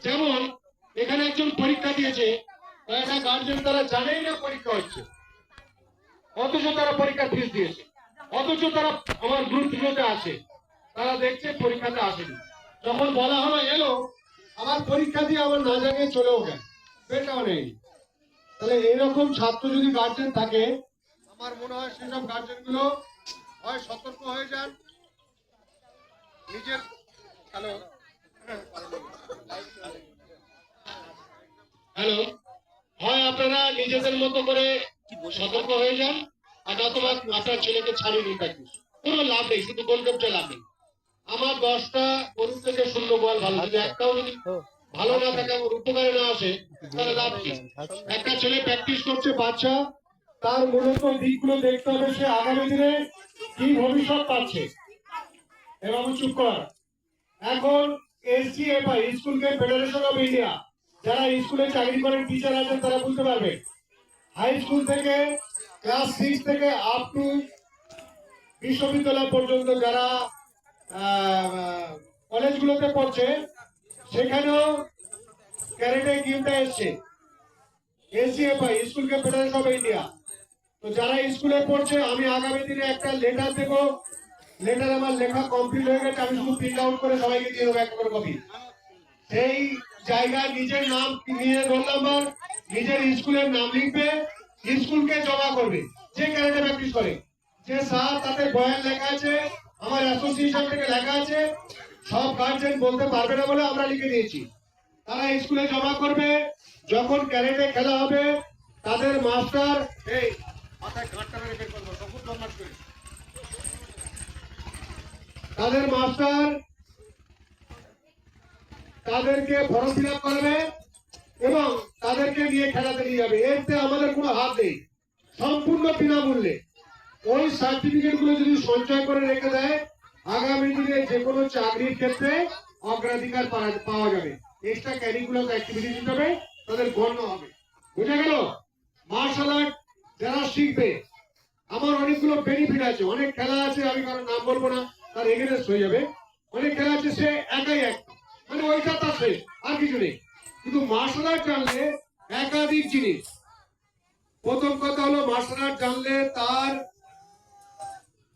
যেমন এখানে একজন পরীক্ষা দিয়েছে, একটা গার্জেন তারা জানেই না পরীক্ষা হচ্ছে, অথচ তারা পরীক্ষা ফিস দিয়েছে, অথচ তারা আমার গ্রুপগুলোতে আছে, তারা দেখছে পরীক্ষাতে আসেনি। যখন বলা হলো এলো, আমার পরীক্ষা দিয়ে আমার না জানিয়ে চলেও গেল, বেটাও নেই। তাহলে এইরকম ছাত্র যদি গার্জেন থাকে, আমার মনে হয় সেসব গার্জেন গুলো হয় সতর্ক হয়ে যান নিজের। হ্যালো হ্যালো, হয় আপনারা নিজেদের মতো করে সতর্ক হয়ে যান, আর অথবা আপনার ছেলেকে ছাড়িয়ে নিন। কোনো লাভ নেই, শুধু গোলগপ্পে লাভ নেই। আমার 10টা গরু থেকে শূন্য বল ভালো, যদি একটাও যদি ভালো না থাকে, আমার উপকারে না আসে, তাহলে লাভ কি? একটা ছেলে প্র্যাকটিস করছে, বাচ্চা, তার মূলত দিকগুলো দেখতে হবে, সে আগামী দিনে কি ভবিষ্যৎ পাচ্ছে। এবং চুপ কর। এখন SGFI, school federation of India, যারা স্কুলে চাকরি করেন, টিচার আছেন, তারা বুঝতে পারবে। হাই স্কুল থেকে ক্লাস 6 থেকে আপ টু বিশ্ববিদ্যালয় পর্যন্ত যারা কলেজগুলোতে পড়ছে, সেখানেও ক্যারেটে গেমটা এসছে। SGFI, school federation of India. তো যারা স্কুলে পড়ছে, আমি আগামী দিনে একটা লেটার দেবো, লেটার আমার লেখা কমপ্লিট হয়ে গেছে, আমি শুধু প্রিন্ট আউট করে সবাইকে দিয়ে দেবো একটা করে কপি। সেই জায়গায় নিজের নাম, নিজের রোল নাম্বার, নিজের স্কুলের নাম লিখবে, স্কুলকে জমা করবে। যে ক্যারেটে প্র্যাকটিস করে, যে স্যার তাতে বয়ান লেখা আছে, আমার অ্যাসোসিয়েশন থেকে লেখা আছে, সব গার্জেন বলতে পারবে না বলে আমরা লিখে দিয়েছি। তারা স্কুলে জমা করবে। যখন ক্যারেটে খেলা হবে, তাদের মাস্টার, এই মাথায় গাঁটটা মেরে বের করবো, সবুজ বদমাশ করে, তাদের মাস্টার তাদেরকে ফর্ম ফিল আপ করাবে এবং তাদেরকে নিয়ে খেলাতে নিয়ে যাবে। এতে আমাদের কোনো হাত নেই, সম্পূর্ণ বিনামূল্যে। ওই সার্টিফিকেট গুলো যদি সঞ্চয় করে রেখে দেয়, আগামী দিনে যে কোনো চাকরির ক্ষেত্রে অগ্রাধিকার পাওয়া যাবে। এক্সট্রা ক্যারিকুলাম অ্যাক্টিভিটি হিসেবে তাদের গণ্য হবে। বুঝা গেল? মার্শাল আর্ট যারা শিখবে, আমার অনেকগুলো বেনিফিট আছে। অনেক খেলা আছে, আমি কারণ নাম বলবো না, তার এগেনস্ট হয়ে যাবে। অনেক খেলা আছে সে একাই এক, মানে ওইটা তার শেষ, আর কিছু নেই। কিন্তু মার্শাল আর্ট জানলে একাধিক জিনিস। প্রথম কথা হলো, মার্শাল আর্ট জানলে তার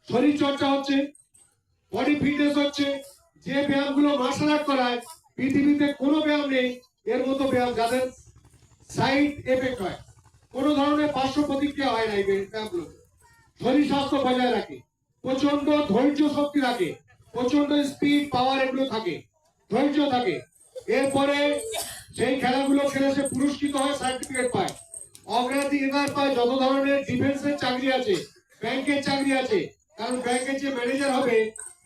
শরীর চর্চা হচ্ছে, বডি ফিটনেস হচ্ছে। যে ব্যায়ামগুলো মার্শাল আর্ট করায়, পৃথিবীতে কোনো ব্যায়াম নেই এর মতো ব্যায়াম, যাদের সাইড এফেক্ট হয়, কোনো ধরনের পার্শ্ব প্রতিক্রিয়া হয় না। এই ব্যায়ামগুলো শরীর স্বাস্থ্য বজায় রাখে, প্রচন্ড ধৈর্য শক্তি রাখে, প্রচন্ড স্পিড পাওয়ার এগুলো থাকে, ধৈর্য থাকে। এরপরে সেই খেলাগুলো খেলে সে পুরস্কৃত হয়, সার্টিফিকেট পায়, অগ্রাধিকার পায়। যত ধরনের ডিফেন্সের চাকরি আছে, ব্যাংকের চাকরি আছে, কারণ ব্যাংকের যে ম্যানেজার হবে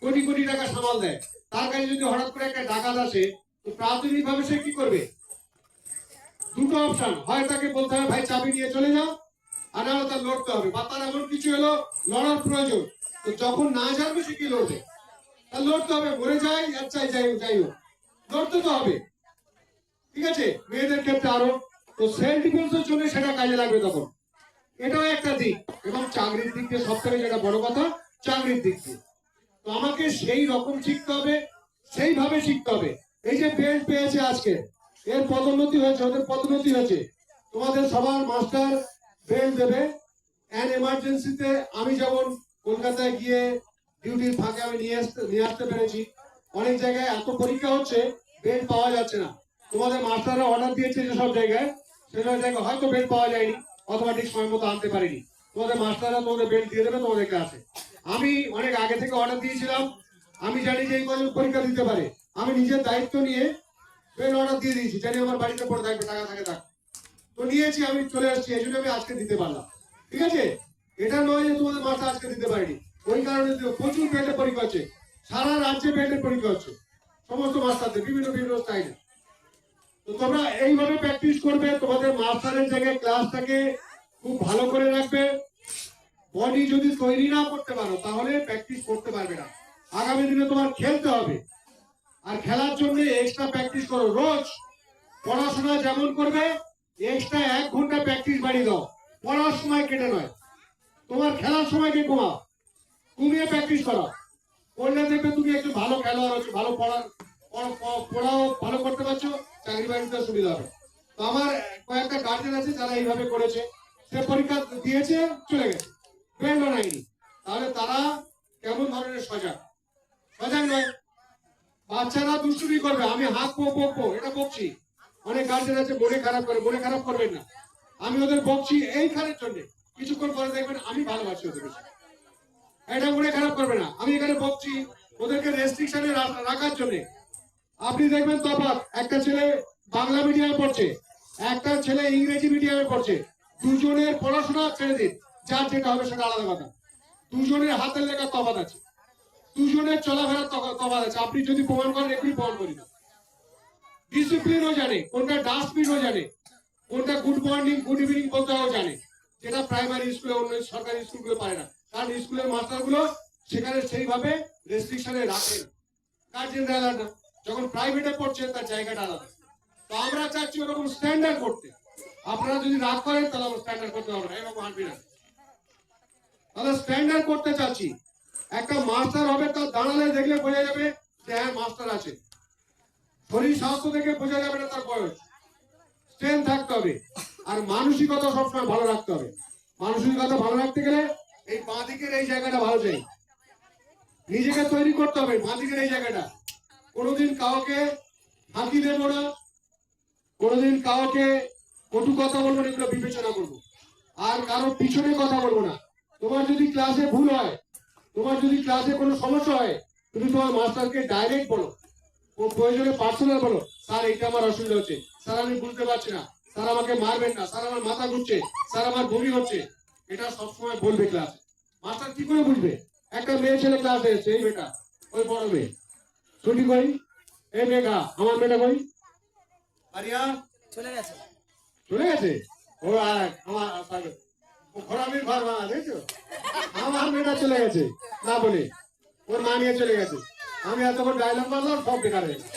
কোটি কোটি টাকা সামাল দেয়, তার কাছে যদি হঠাৎ করে একটা ডাকাত আসে, তো প্রাথমিক ভাবে সে কি করবে? দুটো অপশন, হয় তাকে বলতে হবে ভাই চাবি নিয়ে চলে যাও, আর নাহলে তার লড়তে হবে, বা তার এমন কিছু হলো লড়ার প্রয়োজন। তো যখন না জানবে সে কি লড়বে? তার লড়তে হবে, মরে যায় আর যাই হোক, লড়তে তো হবে। ঠিক আছে? মেয়েদের ক্ষেত্রে আরো, তো সেলফ ডিফেন্সের জন্য সেটা কাজে লাগবে তখন। এটাও একটা দিক। এবং চাকরির দিক দিয়ে সব থেকে যেটা বড় কথা, চাকরির দিক দিয়ে তো আমাকে সেই রকম শিখতে হবে, সেইভাবে শিখতে হবে। এই যে বেল্ট পেয়েছে আজকে, এর পদোন্নতি হয়েছে, ওদের পদোন্নতি হয়েছে, তোমাদের সবার মাস্টার বেল্ট দেবে। অ্যান্ড এমার্জেন্সিতে আমি যেমন কলকাতায় গিয়ে ডিউটির ফাঁকে আমি নিয়ে আসতে পেরেছি। অনেক জায়গায় এত পরীক্ষা হচ্ছে, বেল্ট পাওয়া যাচ্ছে না। তোমাদের মাস্টাররা অর্ডার দিয়েছে যেসব জায়গায়, সেসব জায়গায় হয়তো বেল্ট পাওয়া যায়নি, অথবা ঠিক সময় মতো আনতে পারিনি। তোমাদের মাস্টাররা তোমাদের বেল্ট দিয়ে দেবে তোমাদের কাছে। আমি অনেক আগে থেকে অর্ডার দিয়েছিলাম, আমি জানি যে এই কজন পরীক্ষা দিতে পারে, আমি নিজের দায়িত্ব নিয়ে বেল্ট অর্ডার দিয়ে দিয়েছি, জানি আমার বাড়িতে পড়ে থাকবে, টাকা থাকে থাক, তো নিয়েছি, আমি চলে আসছি, এই জন্য আমি আজকে দিতে পারলাম। ঠিক আছে? এটা নয় যে তোমাদের মাস্টার আজকে দিতে পারিনি, ওই কারণে প্রচুর বেল্টের পরীক্ষা হচ্ছে, সারা রাজ্যে বেল্টের পরীক্ষা হচ্ছে, সমস্ত মাস্টারদের বিভিন্ন বিভিন্ন স্টাইলে। তো তোমরা এইভাবে প্র্যাকটিস করবে, তোমাদের মাস্টারের জায়গায় ক্লাসটাকে খুব ভালো করে রাখবে। বডি যদি তৈরি না করতে পারো, তাহলে প্র্যাকটিস করতে পারবে না। আগামী দিনে তোমার খেলতে হবে, আর খেলার জন্য এক্সট্রা প্র্যাকটিস করো রোজ। পড়াশোনা যেমন করবে, এক্সট্রা 1 ঘন্টা প্র্যাকটিস বাড়িয়ে দাও। পড়ার সময় কেটে নয়, তোমার খেলার সময়কে কমাও, কমিয়ে প্র্যাকটিস করো। করলে দেখবে তুমি একটু ভালো খেলোয়াড় হচ্ছে, ভালো পড়াও ভালো করতে পারছো, চাকরি ডেলিভারি দিতে সুবিধা হবে। তো আমার কয়েকটা গার্জেন আছে যারা এইভাবে করেছে, সে পরীক্ষা দিয়েছে চলে গেছে, বেল্ট বানায়নি। তাহলে তারা কেমন ধরনের সজাগ? সজাগ নয়। বাচ্চারা দুষ্টুমি করবে, আমি হাত বকবো, এটা বকছি। অনেক গার্জেন আছে মনে খারাপ করে, মনে খারাপ করবেন না, আমি ওদের বকছি এইখানের জন্য। কিছুক্ষণ পরে দেখবেন আমি ভালোবাসি ওদের বেশি। এটা মনে খারাপ করবে না, আমি এখানে বকছি ওদেরকে রেস্ট্রিকশনে রাখার জন্য। আপনি দেখবেন তফাৎ, একটা ছেলে বাংলা মিডিয়ামে পড়ছে, একটা ছেলে ইংরেজি মিডিয়ামে পড়ছে, দুজনের পড়াশোনা ছেড়ে দিন, যার যেটা হবে সেটা আলাদা কথা। দুজনের হাতের লেখা তফাৎ আছে, দুজনের চলাফেরার তফাৎ আছে। আপনি যদি প্রমাণ করেন, এগুলি প্রমাণ করি না। ডিসিপ্লিনও জানে, কোনটা ডাস্টবিনও জানে, কোনটা গুড মর্নিং গুড ইভিনিং বলতে হবে জানে, যেটা প্রাইমারি স্কুলে অন্য সরকারি স্কুলগুলো পারে না। কারণ স্কুলের মাস্টার গুলো সেখানে সেইভাবে রেস্ট্রিকশনে রাখেন, গার্জেনরা আলাদা। যখন প্রাইভেটে পড়ছে তার জায়গাটা আলাদা। তো আমরা চাচ্ছি ওরকম স্ট্যান্ডার্ড করতে। আপনারা যদি রাগ করেন তাহলে আমরা স্ট্যান্ডার্ড করতে হবে না, এরকম হাঁটবি না। তাহলে স্ট্যান্ডার্ড করতে চাচ্ছি। একটা মাস্টার হবে, তার দাঁড়ালে দেখলে বোঝা যাবে যে হ্যাঁ মাস্টার আছে। শরীর স্বাস্থ্য দেখে বোঝা যাবে না তার বয়স। স্ট্রেংথ থাকতে হবে, আর মানসিকতা সবসময় ভালো রাখতে হবে। মানসিকতা ভালো রাখতে গেলে এই বাঁ দিকের এই জায়গাটা ভালো চাই, নিজেকে তৈরি করতে হবে। বাঁ দিকের এই জায়গাটা কোনোদিন কাউকে ফাঁকি দেবো না, কোনোদিন কাউকে কটু কথা বলবো না, এগুলো বিবেচনা করবো। আর কারোর পিছনে কথা বলবো না। তোমার যদি ক্লাসে ভুল হয়, তোমার যদি ক্লাসে কোনো সমস্যা হয়, তুমি তোমার মাস্টারকে ডাইরেক্ট বলো, ও প্রয়োজনে পার্সোনাল বলো, স্যার এইটা আমার অসুবিধা হচ্ছে, স্যার আমি বুঝতে পারছি না, স্যার আমাকে মারবেন না, স্যার আমার মাথা ঘুরছে, স্যার আমার বমি হচ্ছে। এটা সবসময় বলবে ক্লাস। মাস্টার কি করে বুঝবে? একটা মেয়ে ছেলে ক্লাসে এসছে, এই মেয়েটা, ওই বড় মেয়ে, ছুটি কই, এই মেয়েটা, আমার মেয়েটা কই, আরিয়া চলে গেছে, চলে গেছে। ও আর আমার ঘোরামির ঘর ভাঙা, দেখছো, আমার মেয়েটা চলে গেছে না বলে ওর মা নিয়ে চলে গেছে। আমি এতক্ষণ ডায়লগ মারলাম, সব বেকার হয়ে গেছে।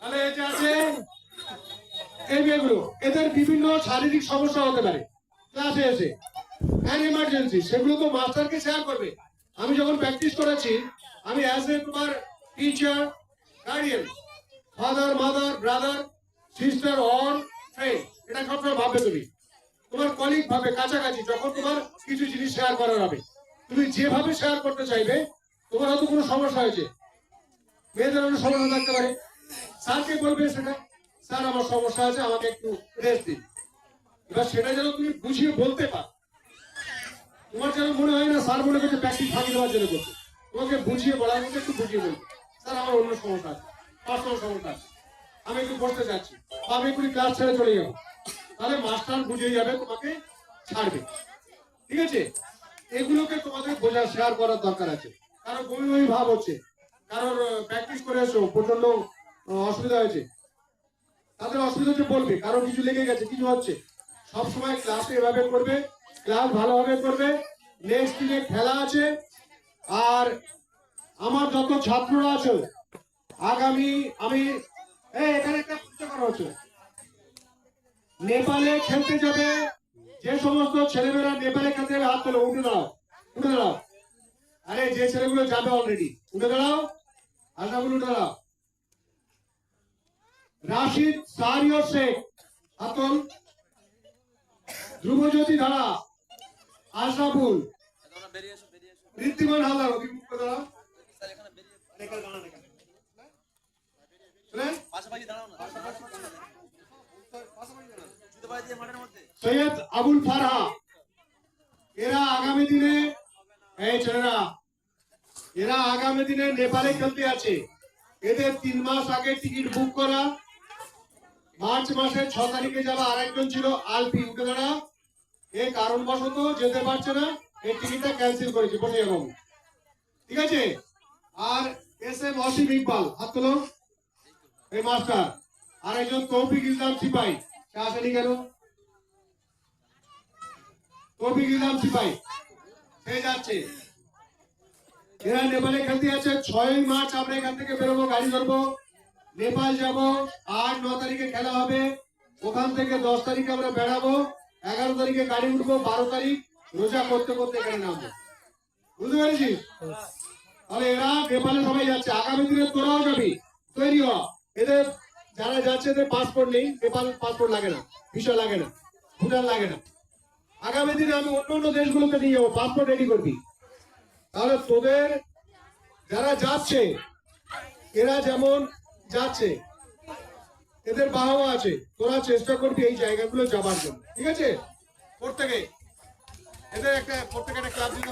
তাহলে এটা আছে এই মেয়েগুলো, এদের বিভিন্ন শারীরিক সমস্যা হতে পারে ক্লাসে এসে, অ্যান ইমার্জেন্সি, সেগুলো তো মাস্টারকে শেয়ার করবে। আমি যখন প্র্যাকটিস করেছি, আমি অ্যাজ এ তোমার teacher, guardian, father, mother, brother, sister or friend, এটা সবসময় ভাববে তুমি। তোমার কলিগ ভাবে কাছাকাছি, যখন তোমার কিছু জিনিস শেয়ার করার হবে, তুমি যেভাবে শেয়ার করতে চাইবে। তোমার হয়তো কোনো সমস্যা হয়েছে, মেয়েদের অনেক সমস্যা থাকতে পারে, স্যারকে বলবে সেটা, স্যার আমার সমস্যা আছে, আমাকে একটু রেস্ট দিন। এবার সেটা যেন তুমি বুঝিয়ে বলতে পারো। তোমার যেন মনে হয় না স্যার মনে করছে প্র্যাকটিস ফাঁকি দেওয়ার জন্য করছে। তোমাকে বুঝিয়ে বলার মধ্যে একটু বুঝিয়ে বলবে, স্যার আমার অন্য সমস্যা আছে, পার্সোনাল সমস্যা আছে, আমি একটু বসতে চাচ্ছি, বা আমি একটু ক্লাস ছেড়ে চলে যাবো। তাহলে মাস্টার বুঝিয়ে যাবে, তোমাকে ছাড়বে। ঠিক আছে, এগুলোকে তোমাদের বোঝা শেয়ার করার দরকার আছে। কারণ বমি বমি ভাব হচ্ছে, কারোর প্র্যাকটিস করে এসো প্রচন্ড অসুবিধা হয়েছে, তাদের অসুবিধা হচ্ছে বলবে, কারণ কিছু লেগে গেছে, কিছু হচ্ছে। সবসময় ক্লাসে এভাবে করবে, ক্লাস ভালোভাবে করবে। নেক্সট দিনে খেলা আছে। আর আমার যত ছাত্ররা আছে আগামী, আমি এখানে একটা পূজা করা হচ্ছে, নেপালে খেলতে যাবে যে সমস্ত ছেলেমেয়েরা নেপালে খেলতে যাবে, হাত তোলো, উঠে দাঁড়াও, উঠে দাঁড়াও। আরে যে ছেলেগুলো যাবে অলরেডি, উঠে দাঁড়াও, আশাগুলো উঠে দাঁড়াও। রাশিদ সারিও শেখ হাতল, ধ্রুবজ্যোতি ধারা, আশরাফুল, ঋদ্ধিমান হালদার, অভিমুক্ত দাঁড়াও, সৈয়দ আবুল ফারহা। এরা আগামী দিনে, এই ছেলেরা, এরা আগামী দিনে নেপালে খেলতে আছে। এদের 3 মাস আগে টিকিট বুক করা। মার্চ মাসের 6 তারিখে যাওয়া। আরেকজন ছিল আলপি, উঠে দাঁড়া, এ কারণবশত যেতে পারছে না, এই টিকিটটা ক্যান্সেল করেছে, বসে যাবো। ঠিক আছে। আর এস এম অসীম ইকবাল, হাত তোলো, এই মাস্টার। আর একজন তৌফিক ইসলাম সিপাহী, সে আসেনি কেন? তৌফিক ইসলাম সিপাহী সে যাচ্ছে। এরা নেপালে খেলতে আছে। 6 মার্চ আমরা এখান থেকে বেরোবো, গাড়ি ধরবো, নেপাল যাব। 8-9 তারিখে খেলা হবে। ওখান থেকে 10 তারিখে আমরা বেড়াবো, 11 তারিখে গাড়ি উঠবো, 12 তারিখ রোজা করতে করতে এখানে নামবো। বুঝতে পেরেছিস? তাহলে এরা নেপালে সবাই যাচ্ছে। আগামী দিনে তোরাও যাবি, তৈরি হ। এদের আছে এদের পাসপোর্ট নেই, নেপাল পাসপোর্ট লাগে না, ভিসা লাগে না, ভুটান লাগে না। আগামী দিনে আমি অন্য অন্য দেশগুলোতে নিয়ে যাবো, পাসপোর্ট রেডি করবি। তাহলে তোদের যারা যাচ্ছে, এরা যেমন যাচ্ছে, এদের বাহবা আছে, তোরা চেষ্টা করবি এই জায়গাগুলো যাবার জন্য, ঠিক আছে? প্রত্যেকে এদের প্রত্যেকে একটা ক্লাব দিল,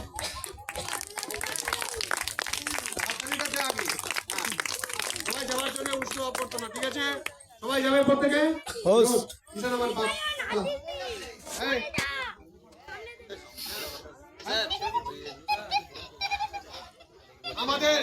সবাই যাওয়ার জন্য উৎসাহ করতো না, ঠিক আছে? সবাই যাবে প্রত্যেকে। আমাদের